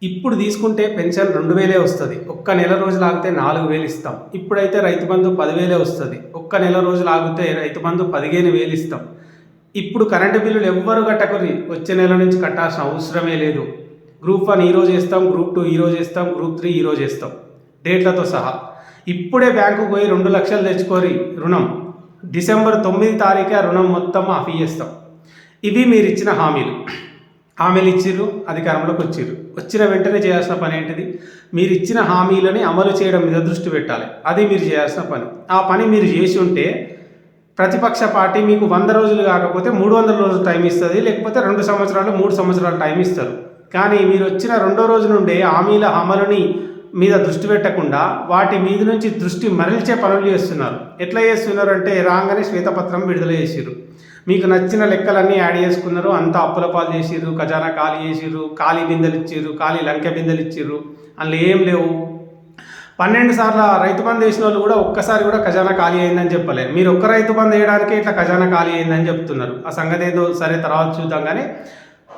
ఇప్పుడు తీసుకుంటే పెన్షన్ 2000 వస్తుంది. ఒక్క నెల రోజులు ఆగితే 4000 ఇస్తాం. ఇప్పుడైతే రైతు బంధు 10,000 వస్తుంది. ఒక్క నెల రోజులు ఆగితే రైతు బంధు 15,000 ఇస్తాం. ఇప్పుడు కరెంటు బిల్లులు ఎవ్వరు కట్టకురి, వచ్చే నెల నుంచి కట్టాల్సిన అవసరమే లేదు. గ్రూప్ 1 ఈరోజు వేస్తాం, గ్రూప్ 2 ఈరోజు వేస్తాం, గ్రూప్ 3 ఈరోజు వేస్తాం, డేట్లతో సహా. ఇప్పుడే బ్యాంకుకు పోయి 2 లక్షలు తెచ్చుకోరి రుణం. డిసెంబర్ 9 తారీఖే రుణం మొత్తం మాఫీ చేస్తాం. ఇవి మీరు ఇచ్చిన హామీలు ఇచ్చిర్రు, అధికారంలోకి వచ్చిన వెంటనే చేయాల్సిన పని ఏంటిది? మీరు ఇచ్చిన హామీలని అమలు చేయడం మీద దృష్టి పెట్టాలి. అది మీరు చేయాల్సిన పని. ఆ పని మీరు చేసి ఉంటే ప్రతిపక్ష పార్టీ మీకు 100 రోజులు కాకపోతే 300 రోజులు టైం ఇస్తుంది, లేకపోతే 2 సంవత్సరాలు 3 సంవత్సరాలు టైం ఇస్తారు. కానీ మీరు వచ్చిన 2వ రోజు నుండే హామీల అమలుని మీద దృష్టి పెట్టకుండా వాటి మీద నుంచి దృష్టి మరల్చే పనులు చేస్తున్నారు. ఎట్లా చేస్తున్నారు అంటే, రాగానే శ్వేతపత్రం విడుదల చేసిర్రు, మీకు నచ్చిన లెక్కలన్నీ యాడ్ చేసుకున్నారు, అంతా అప్పుల పాలు చేసిర్రు, ఖజానా ఖాళీ చేసిర్రు, ఖాళీ బిందెలు ఇచ్చిర్రు, ఖాళీ లంకె బిందెలు ఇచ్చిర్రు, అందులో ఏం లేవు. 12 సార్లు రైతు బంధు వేసిన వాళ్ళు కూడా ఒక్కసారి కూడా ఖజానా ఖాళీ అయిందని చెప్పలేదు. మీరు ఒక్క రైతు బంధు వేయడానికే ఇట్లా ఖజానా ఖాళీ అయిందని చెప్తున్నారు. ఆ సంగతి ఏదో సరే తర్వాత చూద్దాం. కానీ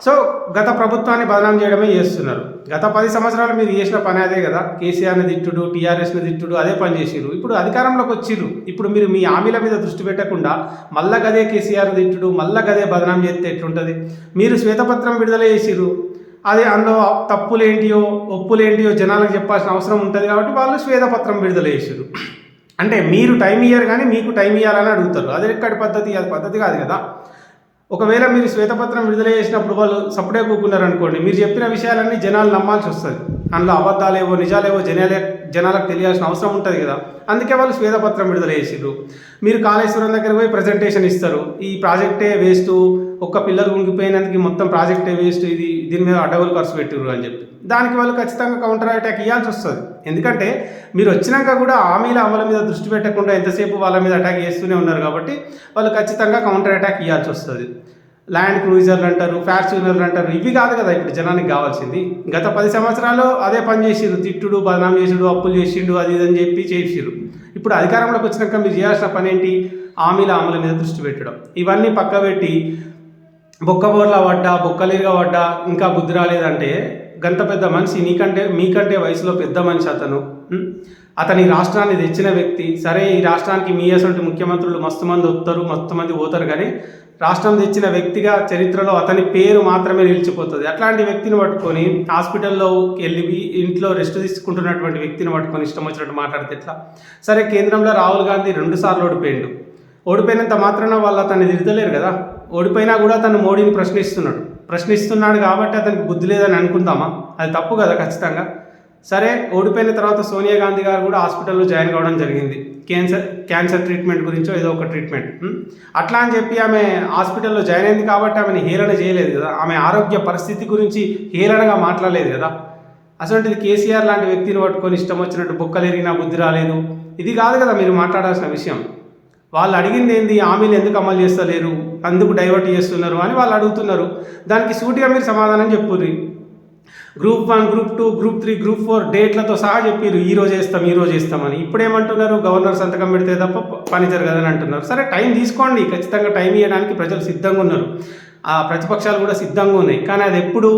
సో గత ప్రభుత్వాన్ని బదనాం చేయడమే చేస్తున్నారు. గత 10 సంవత్సరాలు మీరు చేసిన పని అదే కదా. కేసీఆర్ని తిట్టుడు, టీఆర్ఎస్ని తిట్టుడు, అదే పని చేసిర్రు. ఇప్పుడు అధికారంలోకి వచ్చిర్రు. ఇప్పుడు మీరు మీ హామీల మీద దృష్టి పెట్టకుండా మళ్ళా గదే కేసీఆర్ తిట్టుడు, మళ్ళా గదే బదనాం చేస్తే ఎట్లుంటుంది? మీరు శ్వేతపత్రం విడుదల చేసిర్రు, అదే అందులో తప్పులేంటియో ఒప్పులేంటియో జనాలకు చెప్పాల్సిన అవసరం ఉంటుంది కాబట్టి వాళ్ళు శ్వేతపత్రం విడుదల చేసిర్రు. అంటే మీరు టైం ఇయ్యరు కానీ మీకు టైం ఇవ్వాలని అడుగుతారు. అది ఎక్కడి పద్ధతి? అది పద్ధతి కాదు కదా. ఒకవేళ మీరు శ్వేతపత్రం విడుదల చేసినప్పుడు వాళ్ళు సపరేట్ కూకున్నారు అనుకోండి, మీరు చెప్పిన విషయాలన్నీ జనాలు నమ్మాల్సి వస్తుంది. అందులో అబద్ధాలేవో నిజాలేవో జనాలకు తెలియాల్సిన అవసరం ఉంటుంది కదా. అందుకే వాళ్ళు శ్వేతపత్రం విడుదల చేసిర్రు. మీరు కాళేశ్వరం దగ్గర పోయి ప్రజెంటేషన్ ఇస్తారు, ఈ ప్రాజెక్టే వేస్ట్, ఒక్క పిల్లర్ ఉంగిపోయినందుకు మొత్తం ప్రాజెక్టే వేస్ట్, దీని మీద అడ్డగోలు ఖర్చు పెట్టిర్రు అని చెప్పి దానికి వాళ్ళు ఖచ్చితంగా కౌంటర్ అటాక్ ఇవ్వాల్సి వస్తుంది. ఎందుకంటే మీరు వచ్చినాక కూడా హామీల అమలు మీద దృష్టి పెట్టకుండా ఎంతసేపు వాళ్ళ మీద అటాక్ చేస్తూనే ఉన్నారు కాబట్టి వాళ్ళు ఖచ్చితంగా కౌంటర్ అటాక్ ఇవ్వాల్సి వస్తుంది. ల్యాండ్ క్రూయిజర్లు అంటారు, ఫ్యార్చ్యూనర్లు అంటారు, ఇవి కాదు కదా ఇప్పుడు జనానికి కావాల్సింది. గత 10 సంవత్సరాలు అదే పని చేసిర్రు, తిట్టుడు, బదనాం చేసుడు, అప్పులు చేసిండు, అది ఇదని చెప్పి చేసిర్రు. ఇప్పుడు అధికారంలోకి వచ్చినాక మీరు చేయాల్సిన పని ఏంటి? హామీల అమలు మీద దృష్టి పెట్టడం. ఇవన్నీ పక్క పెట్టి బొక్కబోర్లా పడ్డా, బొక్కలీరుగా పడ్డా, ఇంకా బుద్ధి రాలేదంటే, గంత పెద్ద మనిషి, మీకంటే వయసులో పెద్ద మనిషి అతని రాష్ట్రాన్ని తెచ్చిన వ్యక్తి. సరే, ఈ రాష్ట్రానికి మీ అసలు ముఖ్యమంత్రులు మస్తు మంది వస్తారు, మస్తు మంది పోతారు, కానీ రాష్ట్రం తెచ్చిన వ్యక్తిగా చరిత్రలో అతని పేరు మాత్రమే నిలిచిపోతుంది. అట్లాంటి వ్యక్తిని పట్టుకొని హాస్పిటల్లో వెళ్ళి ఇంట్లో రెస్ట్ తీసుకుంటున్నటువంటి వ్యక్తిని పట్టుకొని ఇష్టం వచ్చినట్టు మాట్లాడితే ఎట్లా? సరే, కేంద్రంలో రాహుల్ గాంధీ 2 సార్లు ఓడిపోయినంత మాత్రాన వాళ్ళు అతన్ని తిడతలేరు కదా. ఓడిపోయినా కూడా తను మోడీని ప్రశ్నిస్తున్నాడు కాబట్టి అతనికి బుద్ధి లేదని అనుకుందామా? అది తప్పు కదా ఖచ్చితంగా. సరే, ఓడిపోయిన తర్వాత సోనియా గాంధీ గారు కూడా హాస్పిటల్లో జాయిన్ కావడం జరిగింది. క్యాన్సర్ ట్రీట్మెంట్ గురించో ఏదో ఒక ట్రీట్మెంట్. అట్లా అని చెప్పి ఆమె హాస్పిటల్లో జాయిన్ అయింది కాబట్టి ఆమెను హేళన చేయలేదు కదా. ఆమె ఆరోగ్య పరిస్థితి గురించి హేళనగా మాట్లాడలేదు కదా. అసలు కేసీఆర్ లాంటి వ్యక్తిని పట్టుకొని ఇష్టం వచ్చినట్టు బొక్కలేరినా బుద్ధి రాలేదు, ఇది కాదు కదా మీరు మాట్లాడాల్సిన విషయం. వాళ్ళు అడిగింది ఏంది? హామీలు ఎందుకు అమలు చేస్తలేరు, అందుకు డైవర్ట్ చేస్తున్నారు అని వాళ్ళు అడుగుతున్నారు. దానికి సూటిగా మీరు సమాధానం చెప్పుర్రి. గ్రూప్ 1, గ్రూప్ 2, గ్రూప్ 3, గ్రూప్ 4 డేట్లతో సహా చెప్పారు, ఈ రోజు వేస్తామని. ఇప్పుడు ఏమంటున్నారు? గవర్నర్ సంతకం పెడితే తప్ప పని జరగదని అంటున్నారు. సరే, టైం తీసుకోండి, ఖచ్చితంగా టైం ఇవ్వడానికి ప్రజలు సిద్ధంగా ఉన్నారు, ఆ ప్రతిపక్షాలు కూడా సిద్ధంగా ఉన్నాయి. కానీ అది ఎప్పుడు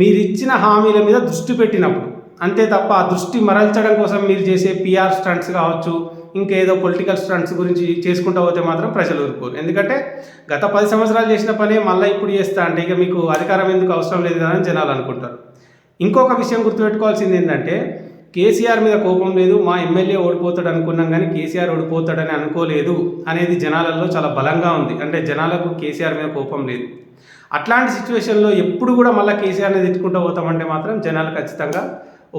మీరు ఇచ్చిన హామీల మీద దృష్టి పెట్టినప్పుడు, అంతే తప్ప ఆ దృష్టి మరల్చడం కోసం మీరు చేసే పిఆర్ స్టంట్స్ కావచ్చు, ఇంకేదో పొలిటికల్ స్టంట్స్ గురించి చేసుకుంటూ పోతే మాత్రం ప్రజలు ఊరుకోరు. ఎందుకంటే గత 10 సంవత్సరాలు చేసిన పనే మళ్ళీ ఇప్పుడు చేస్తా అంటే ఇక మీకు అధికారం ఎందుకు అవసరం లేదు కదా అని జనాలు అనుకుంటారు. ఇంకొక విషయం గుర్తుపెట్టుకోవాల్సింది ఏంటంటే, కేసీఆర్ మీద కోపం లేదు, మా ఎమ్మెల్యే ఓడిపోతాడు అనుకున్నాం కానీ కేసీఆర్ ఓడిపోతాడని అనుకోలేదు అనేది జనాలలో చాలా బలంగా ఉంది. అంటే జనాలకు కేసీఆర్ మీద కోపం లేదు. అట్లాంటి సిచ్యువేషన్లో ఎప్పుడు కూడా మళ్ళీ కేసీఆర్ని తిట్టుకుంటూ పోతామంటే మాత్రం జనాలు ఖచ్చితంగా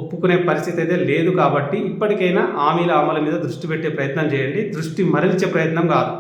ఒప్పుకునే పరిస్థితి అయితే లేదు. కాబట్టి ఇప్పటికైనా హామీల అమలు మీద దృష్టి పెట్టే ప్రయత్నం చేయండి, దృష్టి మరల్చే ప్రయత్నం కాదు.